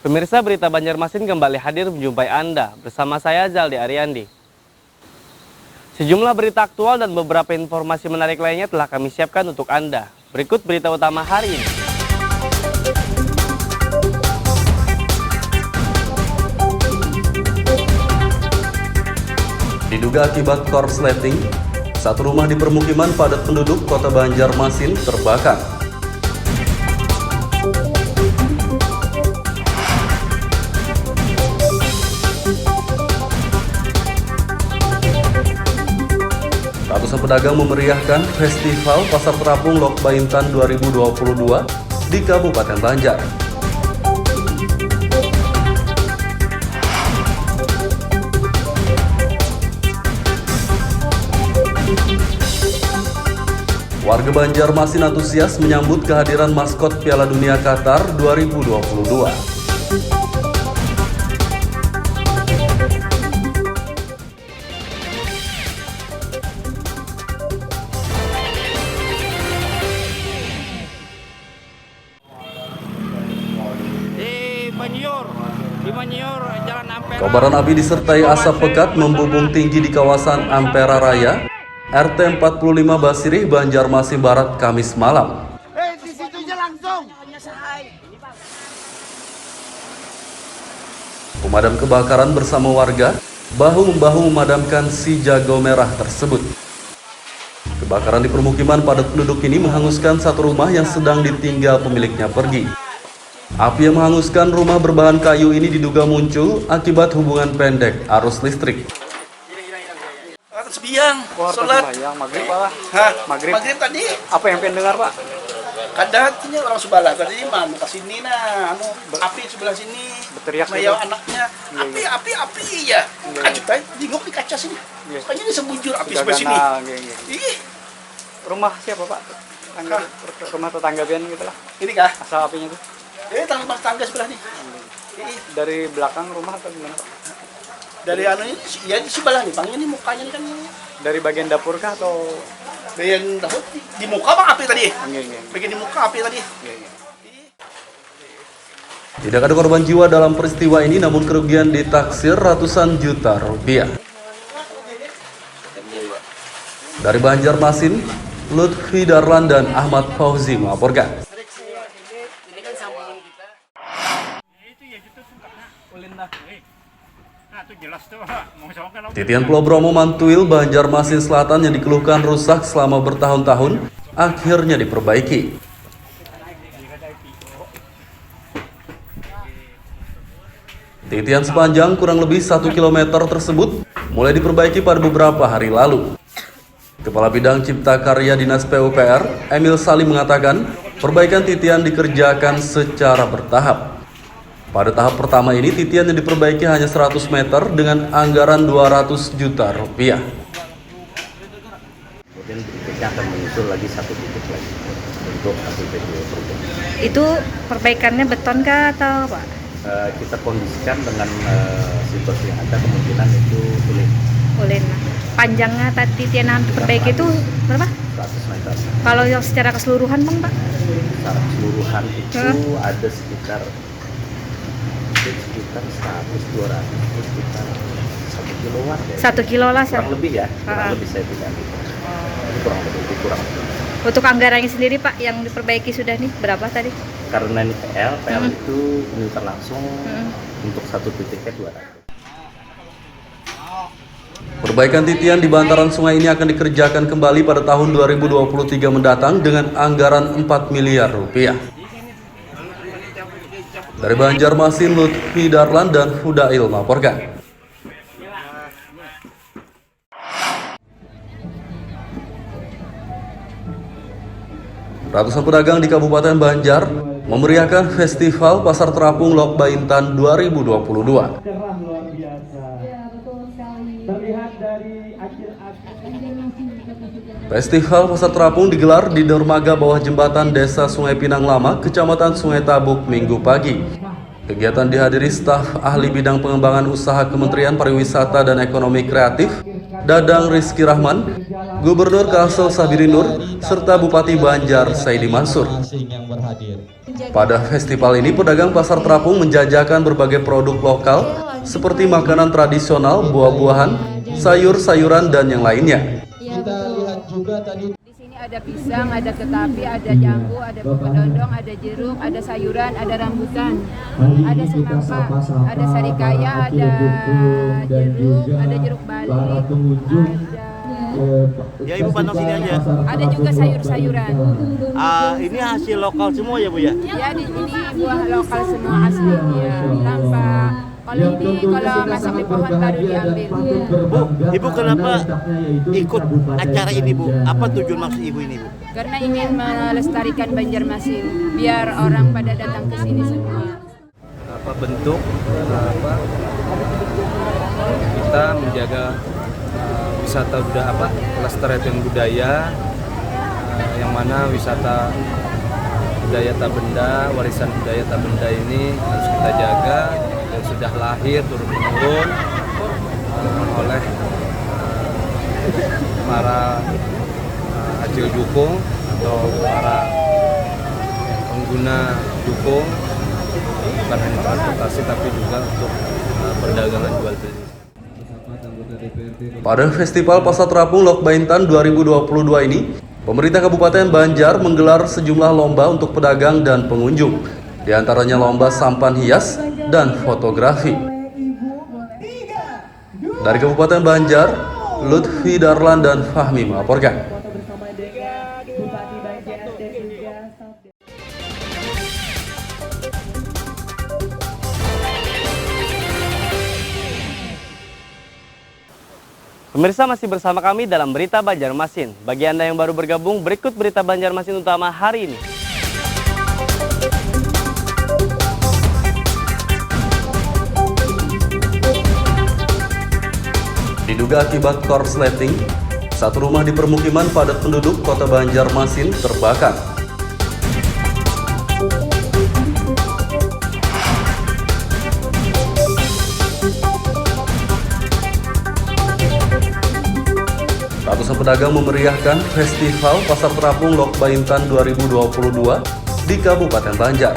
Pemirsa, berita Banjarmasin kembali hadir menjumpai Anda bersama saya Zaldi Ariandi. Sejumlah berita aktual dan beberapa informasi menarik lainnya telah kami siapkan untuk Anda. Berikut berita utama hari ini. Diduga akibat korsleting, satu rumah di permukiman padat penduduk Kota Banjarmasin terbakar. Ratusan pedagang memeriahkan Festival Pasar Terapung Lok Baintan 2022 di Kabupaten Banjar. Warga Banjarmasin antusias menyambut kehadiran maskot Piala Dunia Qatar 2022. Kobaran api disertai asap pekat membubung tinggi di kawasan Ampera Raya, RT 45 Basirih, Banjarmasin Barat, Kamis malam. Pemadam kebakaran bersama warga bahu-membahu memadamkan si jago merah tersebut. Kebakaran di permukiman padat penduduk ini menghanguskan satu rumah yang sedang ditinggal pemiliknya pergi. Api yang menghanguskan rumah berbahan kayu ini diduga muncul akibat hubungan pendek arus listrik. Sebiang, sholat maghrib Pak. Maghrib tadi. Apa yang pengen dengar Pak? Kadang-kadang orang sebelah tadi mana ke sini api sebelah sini. Berteriak mayau anaknya. Api ya. Kaget aja, bingung di kaca sini. Kayaknya ini sembunjur api sebelah sini. Ih. Rumah siapa Pak? Rumah tetangga Bian gitu lah. Ini kah? Asal apinya tuh? Tangga sebelah nih. Dari belakang rumah atau gimana Pak? Dari ini, ya di sebelah nih, bang ini mukanya nih kan. Dari bagian dapur kah atau? Bagian dapur di muka bang api tadi. Bagian di muka api tadi. Tidak ada korban jiwa dalam peristiwa ini, namun kerugian ditaksir ratusan juta rupiah. Dari Banjarmasin, Lutfi Darlan dan Ahmad Fauzi melaporkan. Titian Pulau Bromo Mantuil, Banjarmasin Selatan yang dikeluhkan rusak selama bertahun-tahun akhirnya diperbaiki. Titian sepanjang kurang lebih 1 km tersebut mulai diperbaiki pada beberapa hari lalu. Kepala Bidang Cipta Karya Dinas PUPR, Emil Salim mengatakan, perbaikan titian dikerjakan secara bertahap. Pada tahap pertama ini, titian yang diperbaiki hanya 100 meter dengan anggaran 200 juta rupiah. Kemudian berikutnya akan menyusul lagi satu titik lagi untuk APBD program. Itu perbaikannya beton kah atau apa? Kita kondisikan dengan situasi yang ada, kemungkinan itu ulin. Ulin. Panjangnya titian yang diperbaiki itu berapa? 100 meter. Kalau yang secara keseluruhan Bang, Pak? Secara keseluruhan itu ada sekitar 100, 200, sekitar 1 kilowatt ya. 1 kilo lah. Kurang lebih ya, kurang lebih saya bilang gitu. Itu kurang lebih. Untuk anggarannya sendiri Pak, yang diperbaiki sudah nih, berapa tadi? Karena ini PL itu menyutar langsung untuk satu titiknya 200. Perbaikan titian di bantaran sungai ini akan dikerjakan kembali pada tahun 2023 mendatang dengan anggaran 4 miliar rupiah. Dari Banjarmasin, Lutfi Darlan dan Hudail melaporkan. Ratusan pedagang di Kabupaten Banjar memeriahkan Festival Pasar Terapung Lok Baintan 2022. Festival Pasar Terapung digelar di dermaga bawah jembatan Desa Sungai Pinang Lama, Kecamatan Sungai Tabuk, Minggu pagi. Kegiatan dihadiri staf ahli bidang pengembangan usaha Kementerian Pariwisata dan Ekonomi Kreatif, Dadang Rizky Rahman, Gubernur Kalsel Sabiri Nur, serta Bupati Banjar Saidi Mansur. Pada festival ini, pedagang pasar terapung menjajakan berbagai produk lokal seperti makanan tradisional, buah-buahan, sayur-sayuran, dan yang lainnya. Di sini ada pisang, ada ketapi, ada jambu, ada kedondong, ada jeruk, ada sayuran, ada rambutan, ada semangka, ada sarikaya, ada jeruk bali, Ya Ibu pantang sini aja. ada juga sayur-sayuran. Ini hasil lokal semua ya Bu ya? Ya di sini buah lokal semua asli ya, tanpa kalau masak di pohon baru diambil. Bu, Ibu kenapa ikut acara ini Bu? Apa tujuan maksud Ibu ini Bu? Karena ingin melestarikan Banjarmasin, biar orang pada datang ke sini semua. Bentuk kita menjaga wisata pelestarian budaya, yang mana wisata budaya tak benda, warisan budaya tak benda ini harus kita jaga, yang sudah lahir turun-temurun oleh para hasil dukung atau para pengguna dukung, bukan hanya transportasi tapi juga untuk perdagangan jual beli. Pada Festival Pasar Terapung Lok Baintan 2022 ini, pemerintah Kabupaten Banjar menggelar sejumlah lomba untuk pedagang dan pengunjung, di antaranya lomba sampan hias dan fotografi. Dari Kabupaten Banjar, Lutfi Darlan dan Fahmi melaporkan. Pemirsa, masih bersama kami dalam Berita Banjarmasin. Bagi Anda yang baru bergabung, berikut Berita Banjarmasin utama hari ini. Diduga akibat korsleting, satu rumah di permukiman padat penduduk Kota Banjarmasin terbakar. Ratusan pedagang memeriahkan Festival Pasar Terapung Lok Baintan 2022 di Kabupaten Banjar.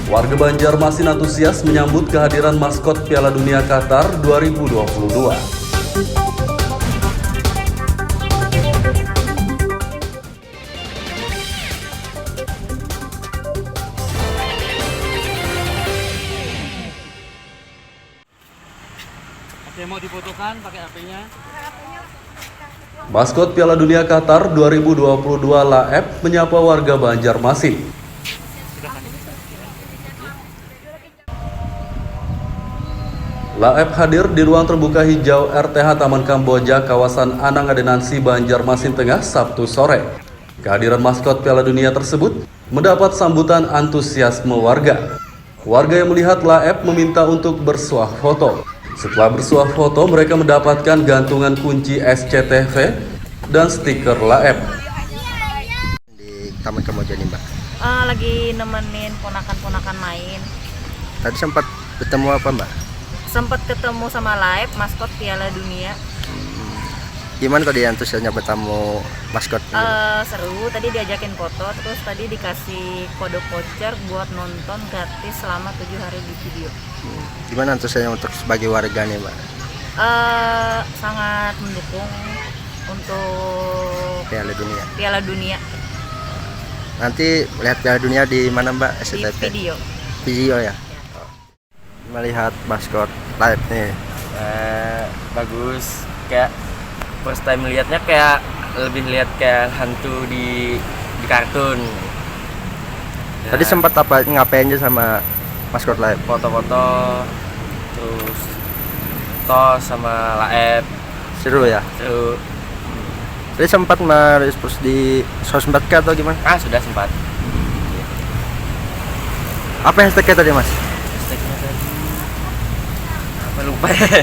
Warga Banjarmasin antusias menyambut kehadiran maskot Piala Dunia Qatar 2022. Mau difotokan pakai HP-nya. Maskot Piala Dunia Qatar 2022 LAEP menyapa warga Banjarmasin. LAEP hadir di ruang terbuka hijau RTH Taman Kamboja, kawasan Anang Adenansi, Banjarmasin Tengah, Sabtu sore. Kehadiran maskot Piala Dunia tersebut mendapat sambutan antusiasme warga. Warga yang melihat LAEP meminta untuk bersuah foto. Setelah bersuah foto, mereka mendapatkan gantungan kunci SCTV dan stiker LAEP. Di Taman Kamboja nih, Mbak. Lagi nemenin ponakan-ponakan main. Tadi sempat ketemu apa, Mbak? Sempat ketemu sama LAEP, maskot Piala Dunia. Gimana tadi antusiasnya bertemu maskot? Seru, tadi diajakin foto, terus tadi dikasih kode voucher buat nonton gratis selama 7 hari di video. Gimana antusiasnya untuk sebagai warga nih, Mbak? Sangat mendukung untuk Piala Dunia. Nanti lihat Piala Dunia di mana, Mbak? SCTV? Di video. Video ya? Melihat maskot LAEP nih. Bagus, kayak first time lihatnya kayak lebih lihat kayak hantu di kartun. Tadi sempat ngapain aja sama maskot LAEP? Foto-foto, terus tos sama LAEP. Seru ya? Seru. Tadi sempat merespons di sosmed atau gimana? Sudah sempat. Apa hashtagnya tadi, Mas? Hashtagnya tadi apa lupa ya?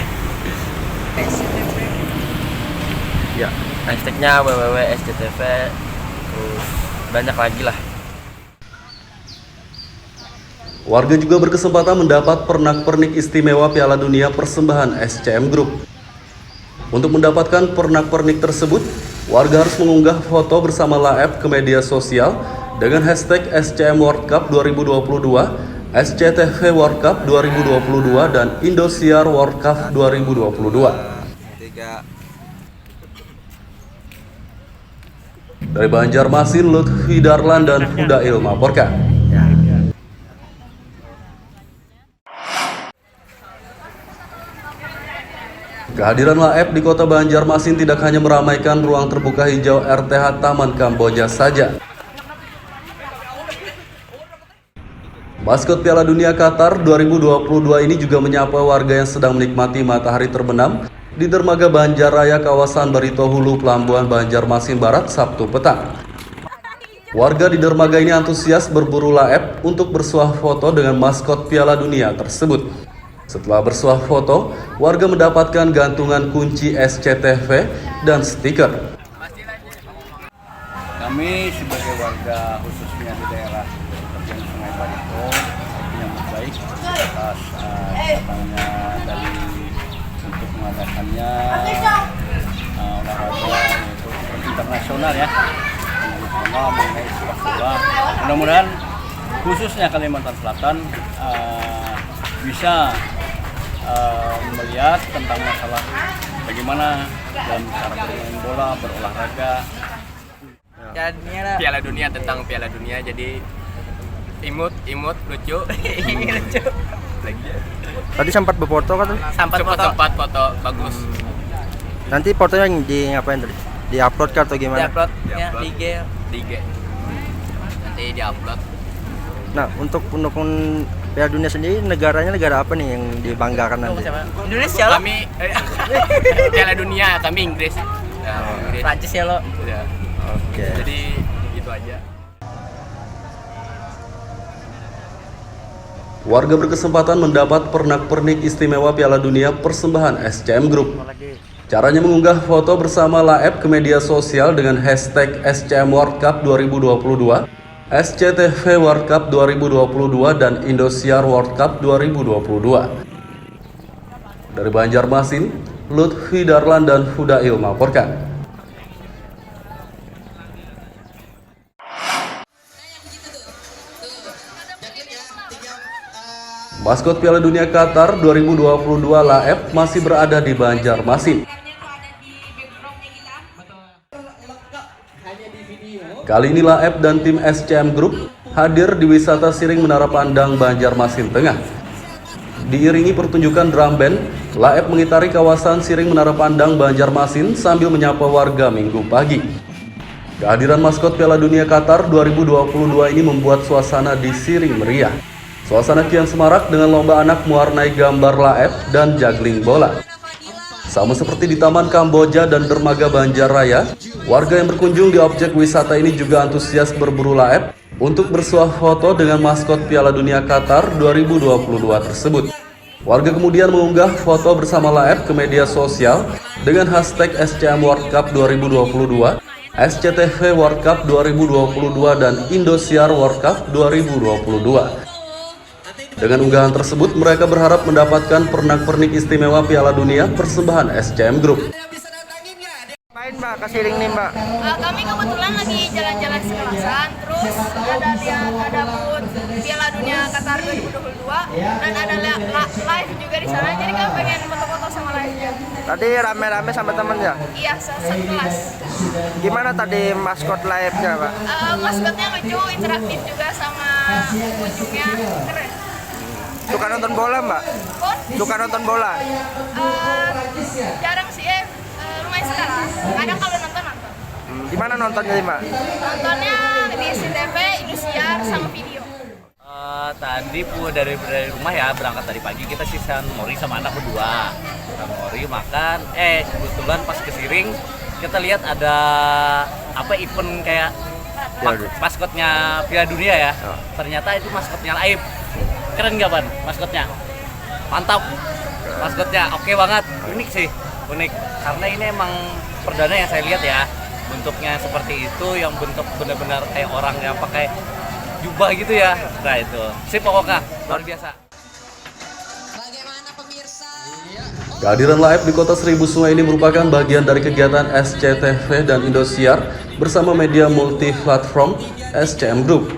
Ya. Hashtagnya www.sctv, terus banyak lagi lah. Warga juga berkesempatan mendapat pernak-pernik istimewa Piala Dunia persembahan SCM Group. Untuk mendapatkan pernak-pernik tersebut, warga harus mengunggah foto bersama Laep ke media sosial dengan hashtag SCM World Cup 2022, SCTV World Cup 2022, dan Indosiar World Cup 2022. Dari Banjarmasin, Lutfi Darlan dan Hudail melaporkan. Kehadiran Laep di kota Banjarmasin tidak hanya meramaikan ruang terbuka hijau RTH Taman Kamboja saja. Maskot Piala Dunia Qatar 2022 ini juga menyapa warga yang sedang menikmati matahari terbenam di dermaga Banjarraya kawasan Barito Hulu, Pelabuhan Banjarmasin Barat, Sabtu petang. Warga di dermaga ini antusias berburu Laep untuk bersuah foto dengan maskot Piala Dunia tersebut. Setelah bersuah foto, warga mendapatkan gantungan kunci SCTV dan stiker. Kami sebagai warga khususnya di daerah terjun Sungai Barito menyambut baik atas datangnya dari untuk mengadakannya olahraga yaitu internasional ya, internasional mengenai sepak bola. Mudah-mudahan khususnya Kalimantan Selatan bisa melihat tentang masalah bagaimana dalam cara bermain bola, berolahraga. Piala Dunia, tentang Piala Dunia, jadi imut lucu. Lucu lagi. Tadi sempat berfoto kan? Sempat foto bagus. Nanti fotonya di ngapain tadi? Di-upload kah atau gimana? Di-upload ya, di IG. Nanti di-upload. Nah, untuk pendukung Piala Dunia sendiri, negara apa nih yang dibanggakan nanti? Indonesia lo. Kami Piala Dunia, kami Inggris. Ya, Prancis ya lo. Ya. Oke. Jadi gitu aja. Warga berkesempatan mendapat pernak-pernik istimewa Piala Dunia persembahan SCM Group. Caranya mengunggah foto bersama Laep ke media sosial dengan hashtag SCM World Cup 2022, SCTV World Cup 2022, dan Indosiar World Cup 2022. Dari Banjarmasin, Lutfi Darlan dan Hudail melaporkan. Maskot Piala Dunia Qatar 2022 Laep masih berada di Banjarmasin. Kali ini Laep dan tim SCM Group hadir di wisata Siring Menara Pandang Banjarmasin Tengah. Diiringi pertunjukan drum band, Laep mengitari kawasan Siring Menara Pandang Banjarmasin sambil menyapa warga Minggu pagi. Kehadiran maskot Piala Dunia Qatar 2022 ini membuat suasana di Siring meriah. Suasana kian semarak dengan lomba anak mewarnai gambar Laep dan juggling bola. Sama seperti di Taman Kamboja dan dermaga Banjarraya, warga yang berkunjung di objek wisata ini juga antusias berburu Laep untuk bersuah foto dengan maskot Piala Dunia Qatar 2022 tersebut. Warga kemudian mengunggah foto bersama Laep ke media sosial dengan hashtag SCM World Cup 2022, SCTV World Cup 2022, dan Indosiar World Cup 2022. Dengan unggahan tersebut, mereka berharap mendapatkan pernak-pernik istimewa Piala Dunia persembahan SCM Group. Main Mbak, ke Siring nih Mbak. Kami kebetulan lagi jalan-jalan sekelasan, terus ada booth Piala Dunia Qatar 2022 dan ada live juga di sana. Jadi kami pengen foto-foto sama live-nya. Tadi rame-rame sama temen ya? Iya, sekelas. Gimana tadi maskot live-nya Mbak? Maskotnya lucu, interaktif juga sama pengunjungnya, keren. Suka nonton bola Mbak? Suka nonton bola? Jarang sih, lumayan sekarang. Kadang kalau nonton. Di mana nontonnya Mbak? Nontonnya di SCTV, Indosiar, sama video. Tadi dari rumah ya, berangkat dari pagi kita sisan Mori sama anak berdua. Kita Mori makan, kebetulan pas ke Siring kita lihat ada event kayak maskotnya Piala Dunia ya. Ternyata itu maskotnya Laep. Keren gak Ban maskotnya? Mantap maskotnya, oke banget, unik sih, unik karena ini emang perdana yang saya lihat ya, bentuknya seperti itu, yang bentuk benar-benar kayak orang yang pakai jubah gitu ya. Nah itu, sip pokoknya, luar biasa. Kehadiran live di Kota Seribu Sungai ini merupakan bagian dari kegiatan SCTV dan Indosiar bersama media multi-platform SCM Group,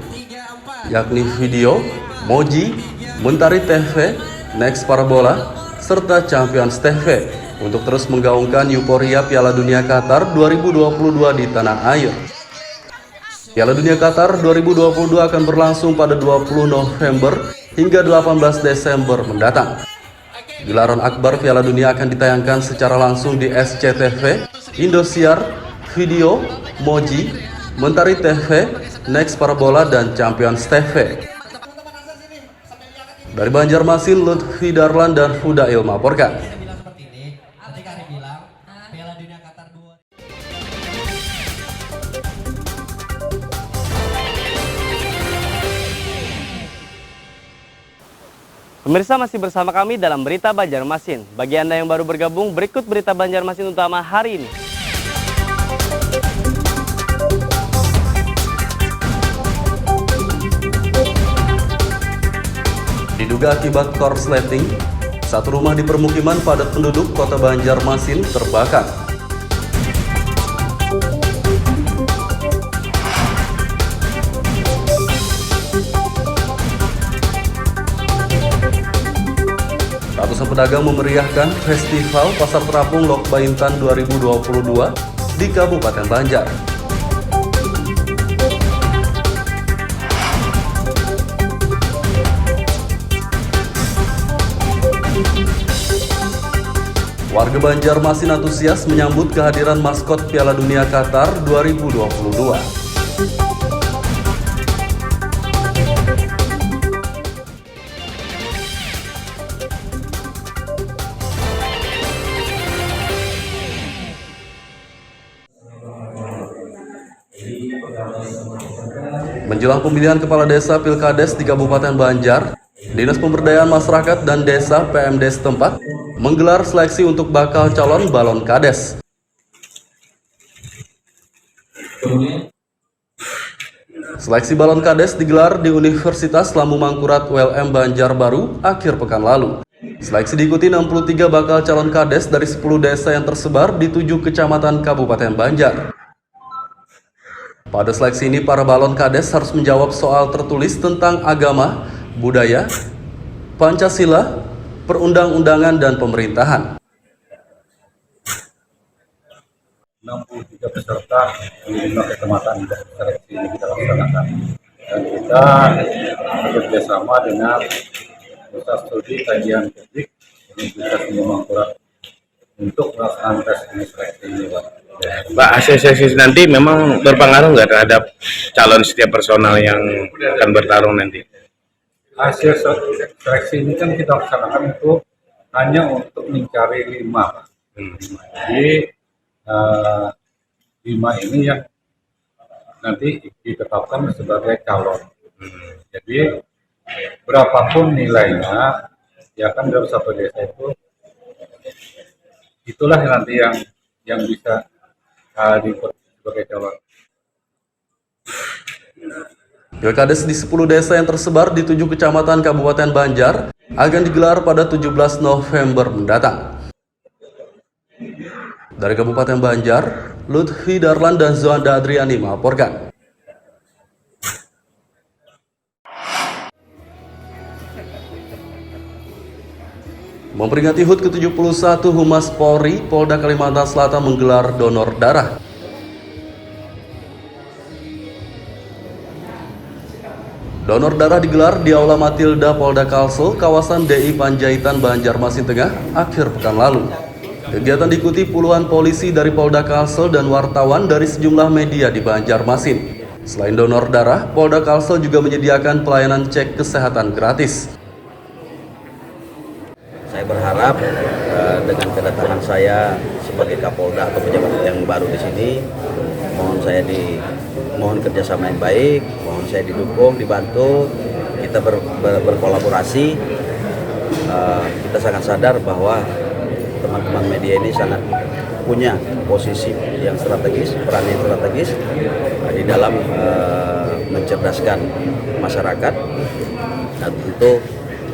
yakni Video, Moji, Mentari TV, Next Parabola, serta Champions TV untuk terus menggaungkan euforia Piala Dunia Qatar 2022 di tanah air. Piala Dunia Qatar 2022 akan berlangsung pada 20 November hingga 18 Desember mendatang. Gelaran akbar Piala Dunia akan ditayangkan secara langsung di SCTV, Indosiar, Video, Moji, Mentari TV, Next Parabola, dan Champions TV. Dari Banjarmasin, Lutfi Darlan dan Fudail melaporkan. Pemirsa masih bersama kami dalam Berita Banjarmasin. Bagi Anda yang baru bergabung, berikut Berita Banjarmasin utama hari ini. Diduga akibat korsleting, satu rumah di permukiman padat penduduk Kota Banjarmasin terbakar. Ratusan pedagang memeriahkan Festival Pasar Terapung Lok Baintan 2022 di Kabupaten Banjar. Warga Banjarmasin antusias menyambut kehadiran maskot Piala Dunia Qatar 2022. Menjelang pemilihan kepala desa Pilkades di Kabupaten Banjar, Dinas Pemberdayaan Masyarakat dan Desa PMD setempat menggelar seleksi untuk bakal calon balon kades. Seleksi balon kades digelar di Universitas Lamu Mangkurat ULM Banjarbaru akhir pekan lalu. Seleksi diikuti 63 bakal calon kades dari 10 desa yang tersebar di 7 kecamatan Kabupaten Banjar. Pada seleksi ini, para balon kades harus menjawab soal tertulis tentang agama, budaya, Pancasila, perundang-undangan, dan pemerintahan. 63 peserta di 5 kecamatan seleksi ini kita laksanakan. Dan kita bekerjasama dengan Pusat Studi Kajian Publik Universitas Lamu Mangkurat untuk melaksanakan tes ini seleksi ini, Pak. Pak, hasil seleksi nanti memang berpengaruh nggak terhadap calon setiap personal yang akan bertarung nanti? Hasil seleksi ini kan kita laksanakan itu hanya untuk mencari 5. Jadi 5 ini yang nanti ditetapkan sebagai calon. Jadi berapapun nilainya, ya kan dalam satu desa itu, itulah nanti yang bisa sebagai calon. Pilkades di 10 desa yang tersebar di 7 kecamatan Kabupaten Banjar akan digelar pada 17 November mendatang. Dari Kabupaten Banjar, Lutfi Darlan dan Zoanda Adriani melaporkan. Memperingati HUT ke-71, Humas Polri, Polda Kalimantan Selatan menggelar donor darah. Donor darah digelar di Aula Matilda Polda Kalsel, kawasan DI Panjaitan, Banjarmasin Tengah, akhir pekan lalu. Kegiatan diikuti puluhan polisi dari Polda Kalsel dan wartawan dari sejumlah media di Banjarmasin. Selain donor darah, Polda Kalsel juga menyediakan pelayanan cek kesehatan gratis. Saya berharap dengan kedatangan saya sebagai Kapolda atau pejabat yang baru di sini, mohon kerjasama yang baik, mohon saya didukung, dibantu, kita berkolaborasi. Kita sangat sadar bahwa teman-teman media ini sangat punya posisi yang strategis, peran yang strategis di dalam mencerdaskan masyarakat. Dan tentu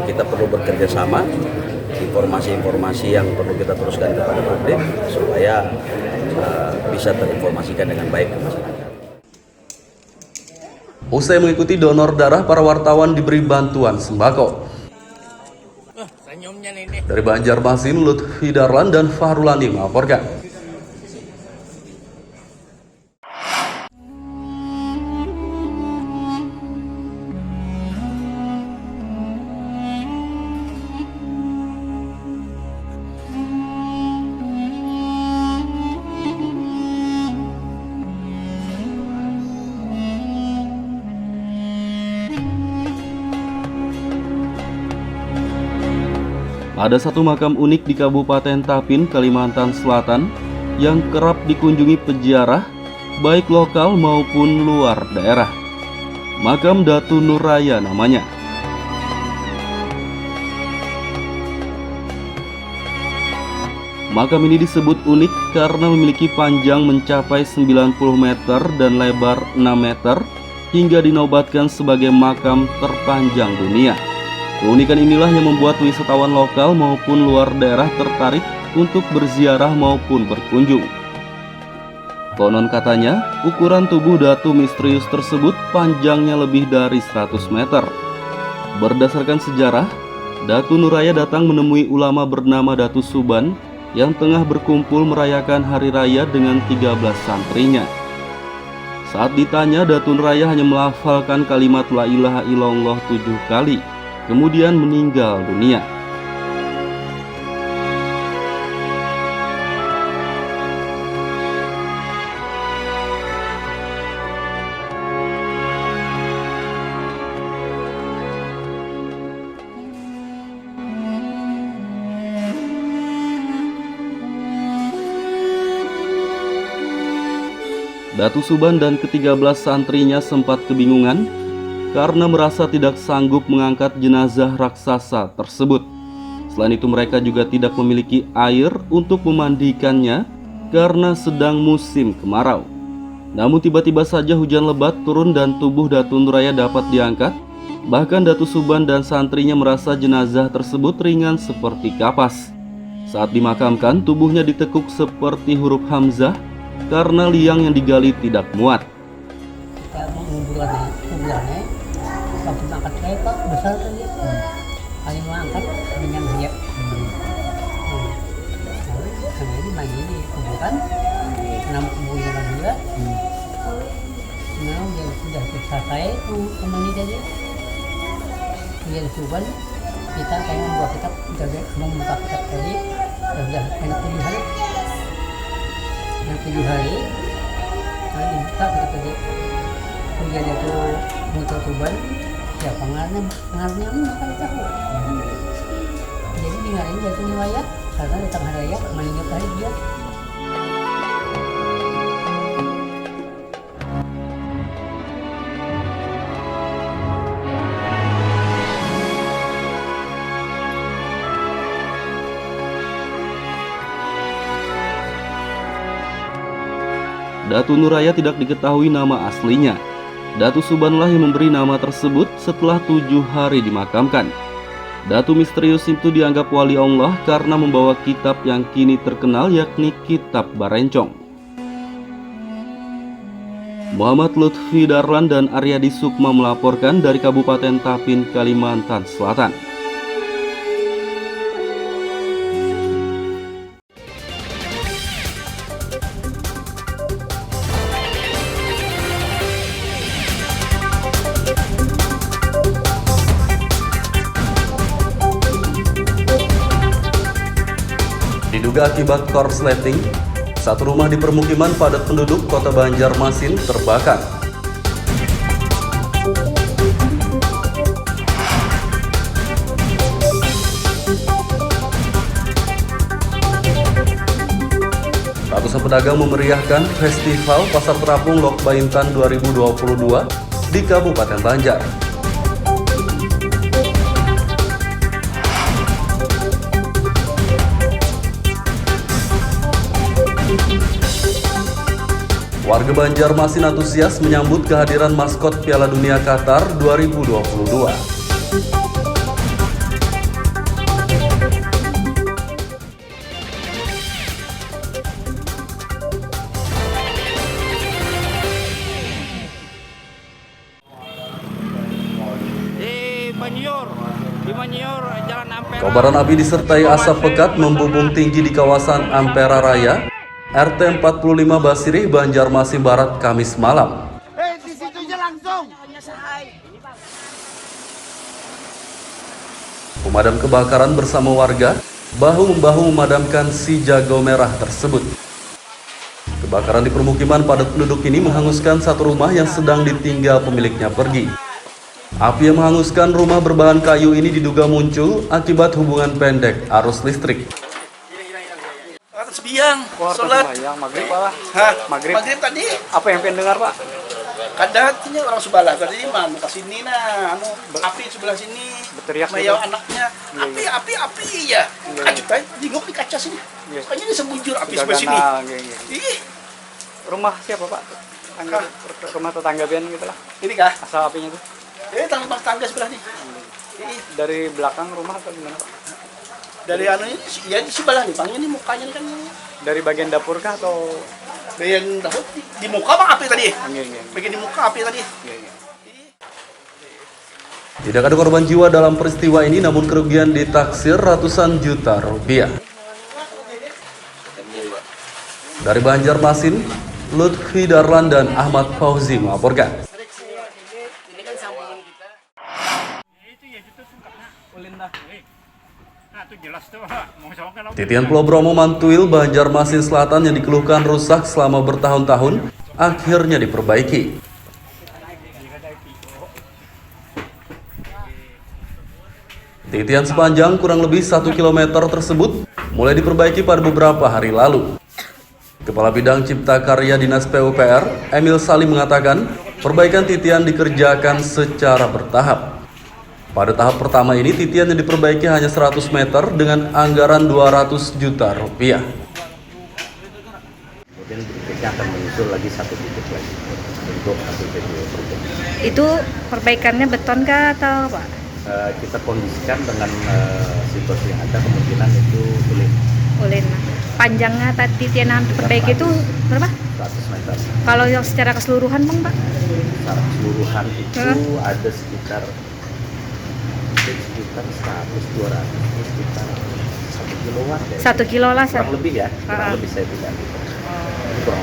kita perlu bekerja sama, informasi-informasi yang perlu kita teruskan kepada publik supaya bisa terinformasikan dengan baik ke masyarakat. Usai mengikuti donor darah, para wartawan diberi bantuan sembako. Dari Banjarmasin, Lutfi Darlan dan Fahrulani melaporkan. Ada satu makam unik di Kabupaten Tapin, Kalimantan Selatan yang kerap dikunjungi peziarah, baik lokal maupun luar daerah. Makam Datu Nuraya namanya. Makam ini disebut unik karena memiliki panjang mencapai 90 meter dan lebar 6 meter hingga dinobatkan sebagai makam terpanjang dunia. Keunikan inilah yang membuat wisatawan lokal maupun luar daerah tertarik untuk berziarah maupun berkunjung. Konon katanya, ukuran tubuh datu misterius tersebut panjangnya lebih dari 100 meter. Berdasarkan sejarah, Datu Nuraya datang menemui ulama bernama Datu Suban yang tengah berkumpul merayakan hari raya dengan 13 santrinya. Saat ditanya, Datu Nuraya hanya melafalkan kalimat La ilaha illallah 7 kali. Kemudian meninggal dunia. Datu Suban dan ke-13 santrinya sempat kebingungan karena merasa tidak sanggup mengangkat jenazah raksasa tersebut. Selain itu mereka juga tidak memiliki air untuk memandikannya karena sedang musim kemarau. Namun tiba-tiba saja hujan lebat turun dan tubuh Datu Nuraya dapat diangkat. Bahkan Datu Suban dan santrinya merasa jenazah tersebut ringan seperti kapas. Saat dimakamkan, tubuhnya ditekuk seperti huruf Hamzah karena liang yang digali tidak muat. Waktu angkat saya Pak besar tadi, paling angkat dengan dia. Karena ini lagi di kuburan, nama kuburan juga. Nah, dia sudah selesai kemana tadi. Dia Suban, kita kayak membuat kitab, membuka kitab tadi, sudah enak 7 hari. Yang 7 hari, kalau dibuka kitab tadi, kemudian itu muncul Suban. Ya pengaruhnya bukan tahu. Jadi dengarin Datu Nuraya karena datang hari raya meninggal hari dia. Datu Nuraya tidak diketahui nama aslinya. Datu Subanlah yang memberi nama tersebut setelah 7 hari dimakamkan. Datu misterius itu dianggap wali Allah karena membawa kitab yang kini terkenal yakni Kitab Barencong. Muhammad Lutfi Darlan dan Aryadi Sukma melaporkan dari Kabupaten Tapin, Kalimantan Selatan. Diduga akibat korsleting, satu rumah di permukiman padat penduduk Kota Banjarmasin terbakar. Ratusan pedagang memeriahkan Festival Pasar Terapung Lok Baintan 2022 di Kabupaten Banjar. Warga Banjarmasin antusias menyambut kehadiran maskot Piala Dunia Qatar 2022. Kobaran api disertai asap pekat membubung tinggi di kawasan Ampera Raya, RT 45 Basirih, Banjarmasin Barat, Kamis malam. Di situ aja langsung. Pemadam kebakaran bersama warga bahu-membahu memadamkan si jago merah tersebut. Kebakaran di permukiman padat penduduk ini menghanguskan satu rumah yang sedang ditinggal pemiliknya pergi. Api yang menghanguskan rumah berbahan kayu ini diduga muncul akibat hubungan pendek arus listrik. Sebiang, sholat. Maghrib Pak. Maghrib tadi. Apa yang pengen dengar Pak? Kadang-kadang orang sebelah tadi mana ke sini api sebelah sini. Berteriak mayau anaknya. Api ya. Ajut aja, jengok di kaca sini. Kayaknya ini sembunjur api sebelah sini. Ih. Rumah siapa Pak? Rumah tetangga Bian gitu lah. Ini kah? Asal apinya tuh? Tangga sebelah nih. Dari belakang rumah atau gimana Pak? Dari ini, ya di sebelah nih, bangnya nih mukanya nih kan. Dari bagian dapur kah atau? Bagian dapur di muka bang api tadi. Bagian di muka api tadi. Tidak ada korban jiwa dalam peristiwa ini, namun kerugian ditaksir ratusan juta rupiah. Dari Banjarmasin, Lutfi Darlan dan Ahmad Fauzi melaporkan. Titian Pulau Bromo Mantuil, Banjarmasin Selatan yang dikeluhkan rusak selama bertahun-tahun akhirnya diperbaiki. Titian sepanjang kurang lebih 1 km tersebut mulai diperbaiki pada beberapa hari lalu. Kepala Bidang Cipta Karya Dinas PUPR, Emil Salim mengatakan, perbaikan titian dikerjakan secara bertahap. Pada tahap pertama ini, titian yang diperbaiki hanya 100 meter dengan anggaran 200 juta rupiah. Kemudian berikutnya akan menyusul lagi satu titik lagi untuk satu titik. Itu perbaikannya beton kah atau apa? Kita kondisikan dengan situasi yang ada, kemungkinan itu ulin. Panjangnya titian yang diperbaiki itu berapa? 100 meter. Kalau yang secara keseluruhan Bang Pak? Secara keseluruhan itu ada sekitar 100-200, sekitar 1 kiloan. 1 kilo lah. Kurang lebih ya, kurang lebih saya bilang gitu. Kurang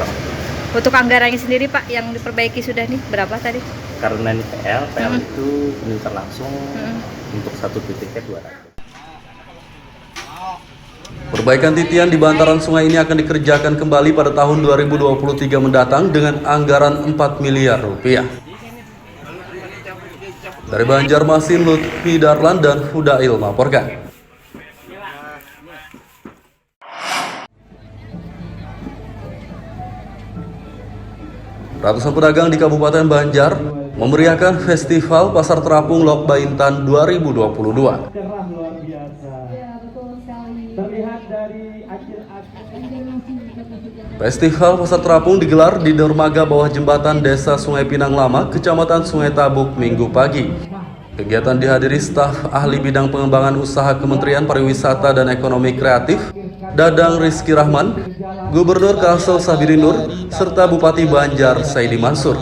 lebih. Untuk anggarannya sendiri Pak yang diperbaiki sudah nih berapa tadi? Karena ini PL itu penunjukan langsung untuk satu titiknya 200. Perbaikan titian di bantaran sungai ini akan dikerjakan kembali pada tahun 2023 mendatang dengan anggaran 4 miliar rupiah. Dari Banjarmasin, Lutfi Darlan dan Hudail melaporkan. Ratusan pedagang di Kabupaten Banjar memeriahkan Festival Pasar Terapung Lok Baintan 2022. Festival Pasar Terapung digelar di dermaga bawah jembatan Desa Sungai Pinang Lama, Kecamatan Sungai Tabuk, Minggu pagi. Kegiatan dihadiri staf ahli bidang pengembangan usaha Kementerian Pariwisata dan Ekonomi Kreatif, Dadang Rizky Rahman, Gubernur Kalsel Sabiri Nur, serta Bupati Banjar Saidi Mansur.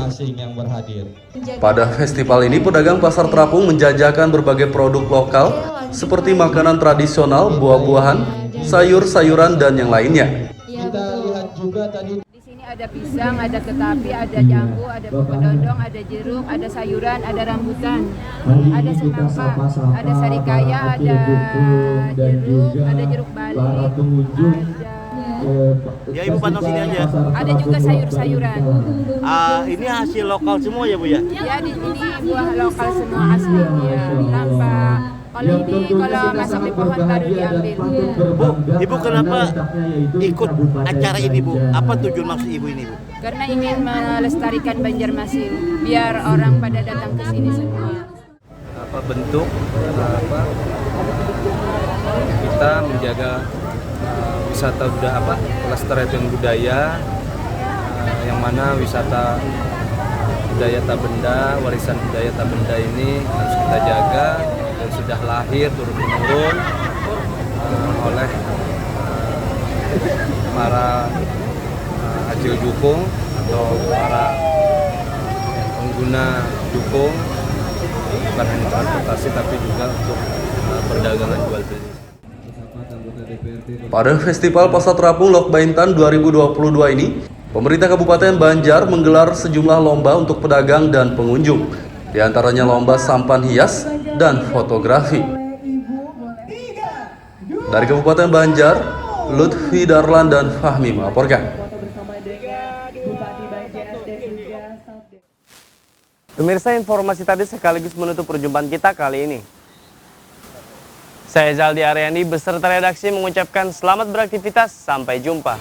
Pada festival ini, pedagang Pasar Terapung menjajakan berbagai produk lokal seperti makanan tradisional, buah-buahan, sayur-sayuran, dan yang lainnya. Di sini ada pisang, ada ketapi, ada jambu, ada pedondong, ada jeruk, ada sayuran, ada rambutan, ada semangka, ada sarikaya, ada jeruk bali, Ya Ibu pantau sini aja. ada juga sayur-sayuran. Ini hasil lokal semua ya Bu ya? Ya di sini buah lokal semua asli ya, tanpa kalau masuk di pohon baru diambil. Bu, Ibu kenapa ikut acara ini Bu? Apa tujuan maksud Ibu ini Bu? Karena ingin melestarikan Banjarmasin, biar orang pada datang ke sini semua. Bentuk kita menjaga wisata pelestarian budaya yang mana wisata budaya Tabenda, warisan budaya Tabenda ini harus kita jaga dan sudah lahir turun-temurun oleh para acil jukung atau para pengguna jukung, bukan hanya transportasi tapi juga untuk perdagangan jual beli. Pada Festival Pasar Terapung Lok Baintan 2022 ini, pemerintah Kabupaten Banjar menggelar sejumlah lomba untuk pedagang dan pengunjung, di antaranya lomba sampan hias dan fotografi. Dari Kabupaten Banjar, Lutfi Darlan dan Fahmi melaporkan. Pemirsa, informasi tadi sekaligus menutup perjumpaan kita kali ini. Saya Zaldi Aryani beserta redaksi mengucapkan selamat beraktivitas, sampai jumpa.